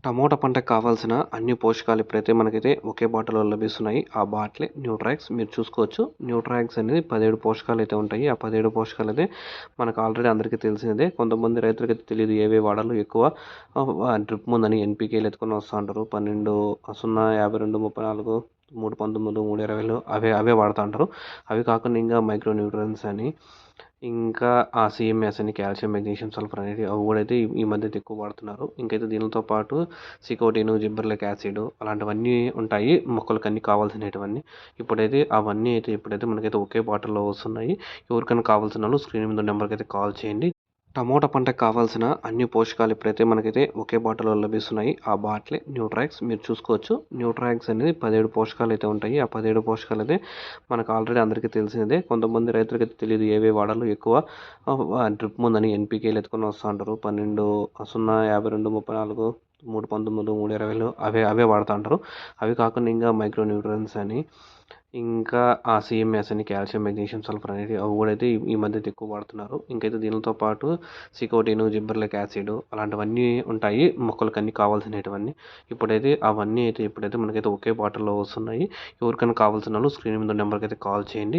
Tomato పంటకు కావాల్సిన అన్ని పోషకాలు ఇప్పుడైతే మనకైతే ఒకే బాటిల్లో లభిస్తున్నాయి. ఆ బాటిలే న్యూట్రాక్స్. మీరు చూసుకోవచ్చు. న్యూట్రాక్స్ అనేది 17 పోషకాలు అయితే ఉంటాయి. ఆ 17 పోషకాలు అయితే మనకు ఆల్రెడీ అందరికీ తెలిసినదే. కొంతమంది రైతులకైతే తెలియదు ఏవే వాడాలో. ఎక్కువ డ్రిప్ ముందని ఎన్‌పీకేలు ఎత్తుకొని వస్తా ఉంటారు. 12, 0, 52, 34, 319, 320 అవే వాడుతా ఉంటారు. అవి కాకుండా ఇంకా మైక్రో న్యూట్రియన్స్ అని, ఇంకా సీఎంఎస్ అని, కాల్షియం, మెగ్నీషియం, సల్ఫర్ అనేది అవి కూడా అయితే ఈ మధ్య అయితే ఎక్కువ వాడుతున్నారు. ఇంకైతే దీనితో పాటు సికోటిన్, జిబ్బర్లిక్ యాసిడ్ అలాంటివన్నీ ఉంటాయి మొక్కలకు అన్ని కావాల్సినటువన్నీ. ఇప్పుడైతే మనకైతే ఒకే బాటిల్లో వస్తున్నాయి. ఎవరికైనా కావాల్సిన వాళ్ళు స్క్రీన్ మీద నెంబర్కి అయితే కాల్ చేయండి. టమోటా పంటకు కావాల్సిన అన్ని పోషకాలు ఇప్పుడైతే మనకైతే ఒకే బాటిల్లో లభిస్తున్నాయి. ఆ బాటిలే న్యూట్రాక్స్. మీరు చూసుకోవచ్చు. న్యూట్రాక్స్ అనేది 17 పోషకాలు అయితే ఉంటాయి. ఆ 17 పోషకాలు అయితే మనకు ఆల్రెడీ అందరికీ తెలిసినదే. కొంతమంది రైతులకైతే తెలియదు ఏవే వాడాలో. ఎక్కువ డ్రిప్ ముందని ఎన్‌పీకేలు ఎత్తుకొని వస్తా ఉంటారు. 12, 0, 52, 34, 319, 320 అవే వాడుతా ఉంటారు. అవి కాకుండా ఇంకా మైక్రో న్యూట్రియన్స్ అని, ఇంకా సీఎంఎస్ అని, కాల్షియం, మెగ్నీషియం, సల్ఫర్ అనేది అవి కూడా అయితే ఈ మధ్య అయితే ఎక్కువ వాడుతున్నారు. ఇంకైతే దీనితో పాటు సికోటిన్, జిబ్బర్లిక్ యాసిడ్ అలాంటివన్నీ ఉంటాయి మొక్కలకు అన్ని కావాల్సినటువన్నీ. ఇప్పుడైతే మనకైతే ఒకే బాటిల్లో వస్తున్నాయి. ఎవరికైనా కావాల్సిన వాళ్ళు స్క్రీన్ మీద నెంబర్కి అయితే కాల్ చేయండి.